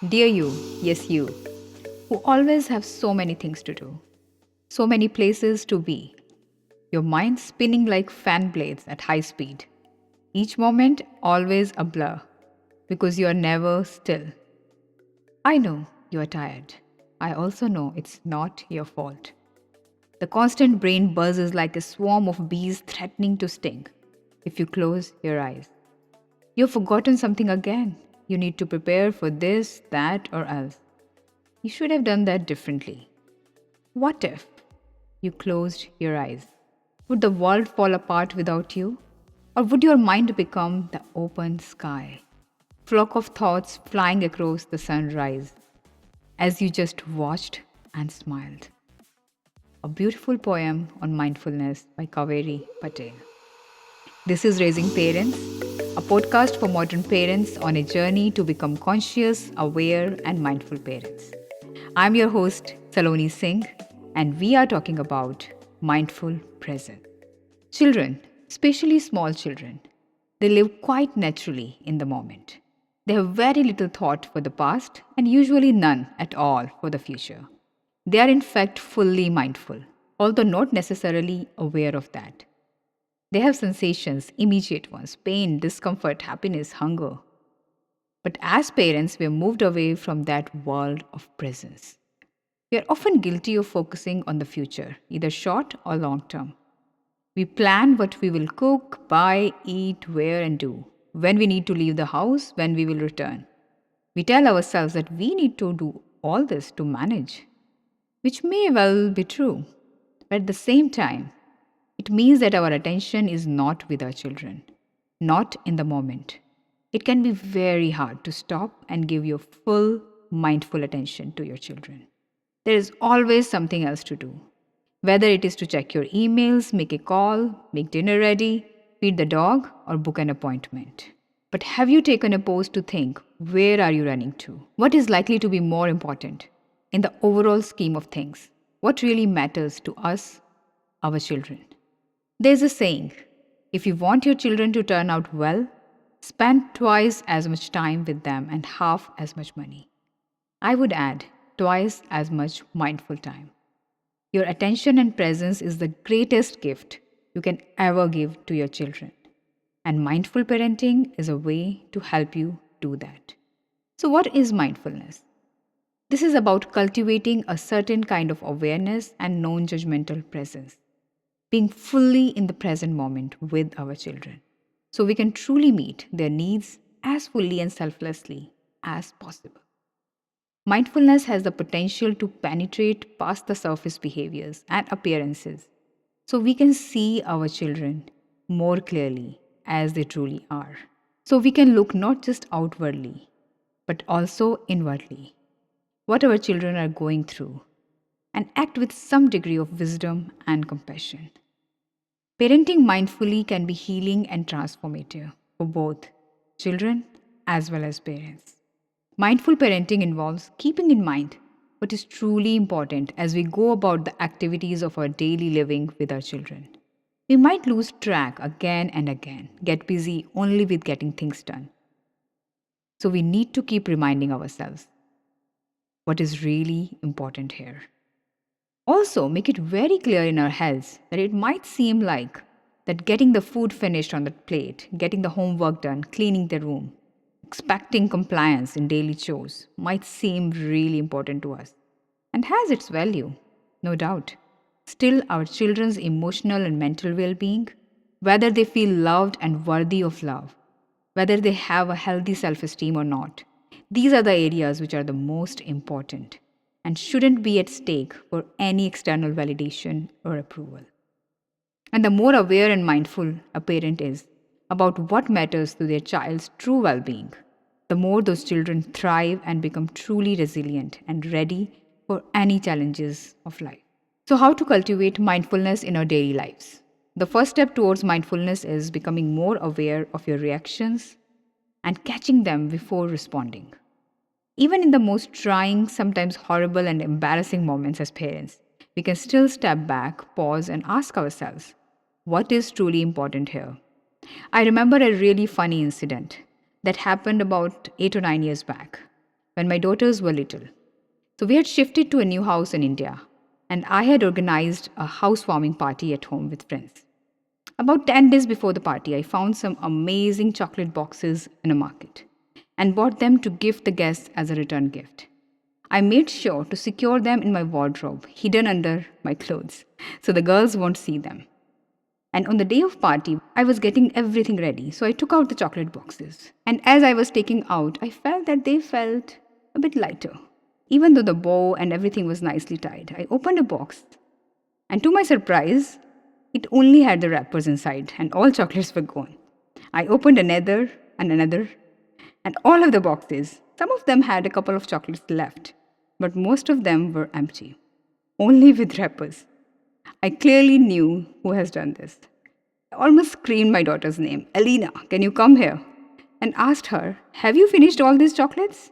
Dear you, yes, you, who always have so many things to do, so many places to be, your mind spinning like fan blades at high speed, each moment always a blur because you are never still. I know you are tired. I also know it's not your fault. The constant brain buzz is like a swarm of bees threatening to sting if you close your eyes. You've forgotten something again. You need to prepare for this, that, or else. You should have done that differently. What if you closed your eyes? Would the world fall apart without you? Or would your mind become the open sky? Flock of thoughts flying across the sunrise as you just watched and smiled. A beautiful poem on mindfulness by Kaveri Patel. This is Raising Parents, a podcast for modern parents on a journey to become conscious, aware, and mindful parents. I'm your host, Saloni Singh, and we are talking about mindful presence. Children, especially small children, they live quite naturally in the moment. They have very little thought for the past and usually none at all for the future. They are in fact fully mindful, although not necessarily aware of that. They have sensations, immediate ones, pain, discomfort, happiness, hunger. But as parents, we are moved away from that world of presence. We are often guilty of focusing on the future, either short or long term. We plan what we will cook, buy, eat, wear, and do, when we need to leave the house, when we will return. We tell ourselves that we need to do all this to manage, which may well be true. But at the same time, it means that our attention is not with our children, not in the moment. It can be very hard to stop and give your full mindful attention to your children. There is always something else to do. Whether it is to check your emails, make a call, make dinner ready, feed the dog, or book an appointment. But have you taken a pause to think, where are you running to? What is likely to be more important in the overall scheme of things? What really matters to us, our children? There's a saying, if you want your children to turn out well, spend twice as much time with them and half as much money. I would add twice as much mindful time. Your attention and presence is the greatest gift you can ever give to your children. And mindful parenting is a way to help you do that. So, what is mindfulness? This is about cultivating a certain kind of awareness and non judgmental presence, being fully in the present moment with our children, so we can truly meet their needs as fully and selflessly as possible. Mindfulness has the potential to penetrate past the surface behaviors and appearances so we can see our children more clearly as they truly are. So we can look not just outwardly, but also inwardly, what our children are going through, and act with some degree of wisdom and compassion. Parenting mindfully can be healing and transformative for both children as well as parents. Mindful parenting involves keeping in mind what is truly important as we go about the activities of our daily living with our children. We might lose track again and again, get busy only with getting things done. So we need to keep reminding ourselves what is really important here. Also, make it very clear in our heads that it might seem like that getting the food finished on the plate, getting the homework done, cleaning the room, expecting compliance in daily chores might seem really important to us and has its value, no doubt. Still, our children's emotional and mental well being, whether they feel loved and worthy of love, whether they have a healthy self esteem or not, these are the areas which are the most important and shouldn't be at stake for any external validation or approval. And the more aware and mindful a parent is about what matters to their child's true well being, the more those children thrive and become truly resilient and ready for any challenges of life. So, how to cultivate mindfulness in our daily lives? The first step towards mindfulness is becoming more aware of your reactions and catching them before responding. Even in the most trying, sometimes horrible and embarrassing moments as parents, we can still step back, pause, and ask ourselves, what is truly important here? I remember a really funny incident that happened about 8 or 9 years back. when my daughters were little. So we had shifted to a new house in India, and I had organized a housewarming party at home with friends. About 10 days before the party, I found some amazing chocolate boxes in a market and bought them to gift the guests as a return gift. I made sure to secure them in my wardrobe, hidden under my clothes, so the girls won't see them. And on the day of party, I was getting everything ready, so I took out the chocolate boxes. And as I was taking out, I felt that they felt a bit lighter. Even though the bow and everything was nicely tied, I opened a box, and to my surprise, it only had the wrappers inside, and all chocolates were gone. I opened another and another, and all of the boxes, some of them had a couple of chocolates left, but most of them were empty, only with wrappers. I clearly knew who has done this. I almost screamed my daughter's name, Alina, can you come here? And asked her, have you finished all these chocolates?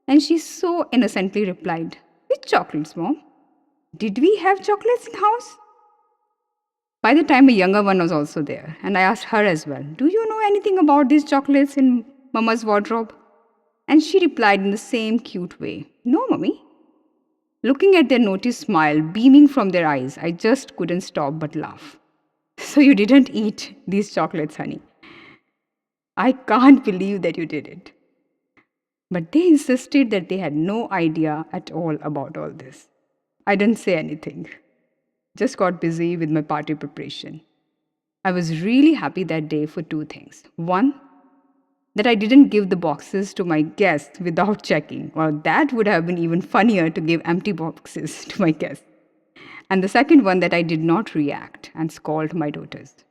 And she so innocently replied, which chocolates, Mom? Did we have chocolates in house? By the time a younger one was also there, and I asked her as well, do you know anything about these chocolates in Mama's wardrobe? And she replied in the same cute way, no, Mummy. Looking at their noticed smile beaming from their eyes, I just couldn't stop but laugh. So you didn't eat these chocolates, honey. I can't believe that you did it. But they insisted that they had no idea at all about all this. I didn't say anything. Just got busy with my party preparation. I was really happy that day for two things. One, that I didn't give the boxes to my guests without checking, or that would have been even funnier to give empty boxes to my guests. And the second one, that I did not react and scold my daughters.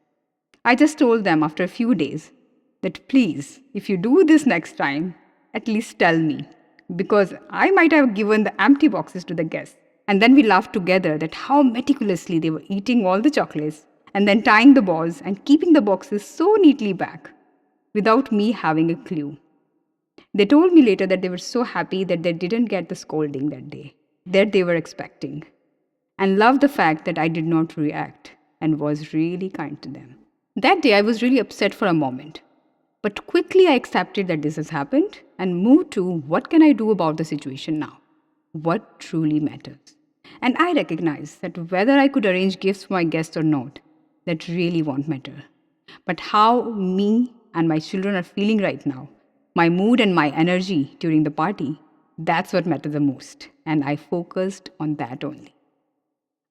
I just told them after a few days that please, if you do this next time, at least tell me, because I might have given the empty boxes to the guests. And then we laughed together that how meticulously they were eating all the chocolates and then tying the balls and keeping the boxes so neatly back without me having a clue. They told me later that they were so happy that they didn't get the scolding that day, that they were expecting, and loved the fact that I did not react and was really kind to them. That day I was really upset for a moment, but quickly I accepted that this has happened and moved to what can I do about the situation now? What truly matters? And I recognized that whether I could arrange gifts for my guests or not, that really won't matter. But how me and my children are feeling right now, my mood and my energy during the party, that's what mattered the most. And I focused on that only.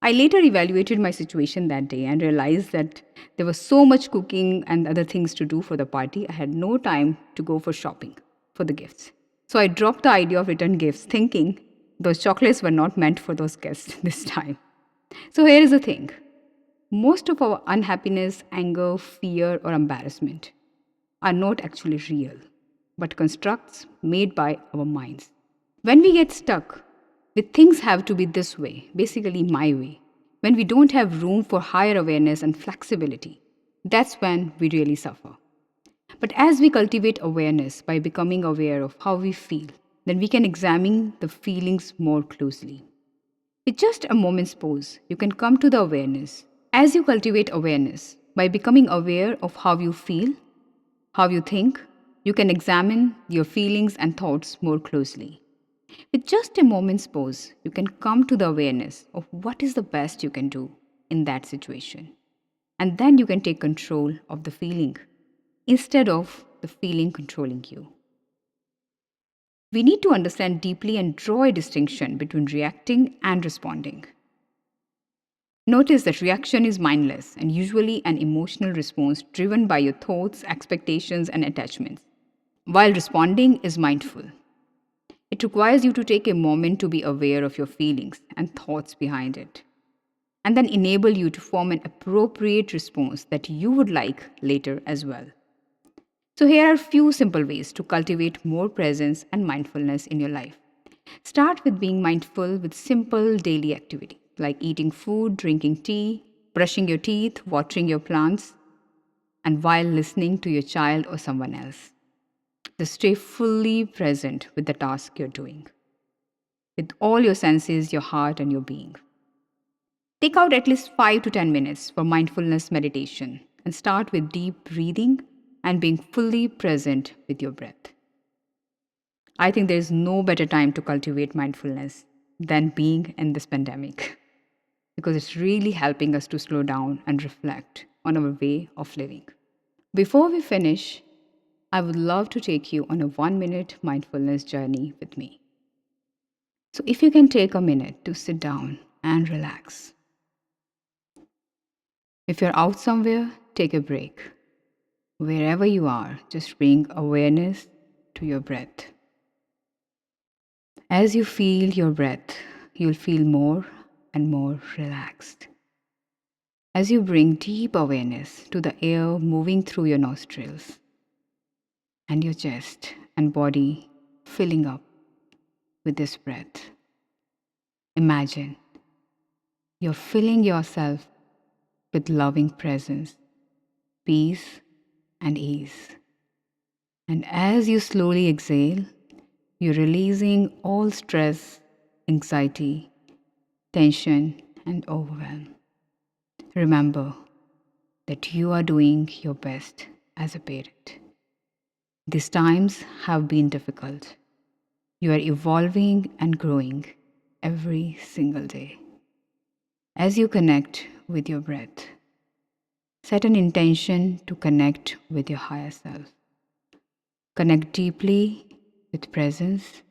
I later evaluated my situation that day and realized that there was so much cooking and other things to do for the party, I had no time to go for shopping for the gifts. So I dropped the idea of return gifts, thinking those chocolates were not meant for those guests this time. So here is the thing. Most of our unhappiness, anger, fear, or embarrassment are not actually real, but constructs made by our minds. When we get stuck with things have to be this way, basically my way, when we don't have room for higher awareness and flexibility, that's when we really suffer. But as we cultivate awareness by becoming aware of how we feel, then we can examine the feelings more closely. With just a moment's pause, you can come to the awareness. As you cultivate awareness, by becoming aware of how you feel, how you think, you can examine your feelings and thoughts more closely. With just a moment's pause, you can come to the awareness of what is the best you can do in that situation. And then you can take control of the feeling instead of the feeling controlling you. We need to understand deeply and draw a distinction between reacting and responding. Notice that reaction is mindless and usually an emotional response driven by your thoughts, expectations, and attachments, while responding is mindful. It requires you to take a moment to be aware of your feelings and thoughts behind it, and then enable you to form an appropriate response that you would like later as well. So here are a few simple ways to cultivate more presence and mindfulness in your life. Start with being mindful with simple daily activities like eating food, drinking tea, brushing your teeth, watering your plants, and while listening to your child or someone else. Just stay fully present with the task you're doing, with all your senses, your heart, and your being. Take out at least 5 to 10 minutes for mindfulness meditation and start with deep breathing and being fully present with your breath. I think there's no better time to cultivate mindfulness than being in this pandemic because it's really helping us to slow down and reflect on our way of living. Before we finish, I would love to take you on a 1 minute mindfulness journey with me. So, if you can take a minute to sit down and relax. If you're out somewhere, take a break. Wherever you are, just bring awareness to your breath. As you feel your breath, you'll feel more and more relaxed. As you bring deep awareness to the air moving through your nostrils and your chest and body filling up with this breath, imagine you're filling yourself with loving presence, peace, and ease. And as you slowly exhale, you're releasing all stress, anxiety, tension, and overwhelm. Remember that you are doing your best as a parent. These times have been difficult. You are evolving and growing every single day. As you connect with your breath, set an intention to connect with your higher self. Connect deeply with presence,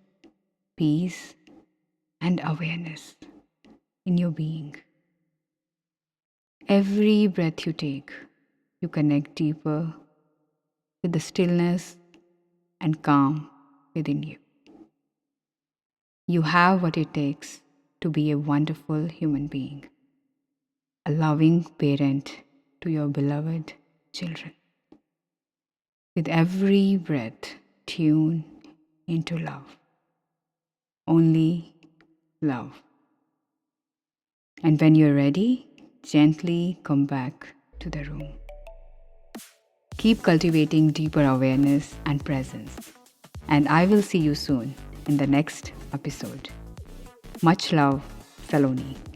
peace, and awareness in your being. Every breath you take, you connect deeper with the stillness and calm within you. You have what it takes to be a wonderful human being, a loving parent to your beloved children. With every breath, tune into love. Only love. And when you're ready, gently come back to the room. Keep cultivating deeper awareness and presence. And I will see you soon in the next episode. Much love, Saloni.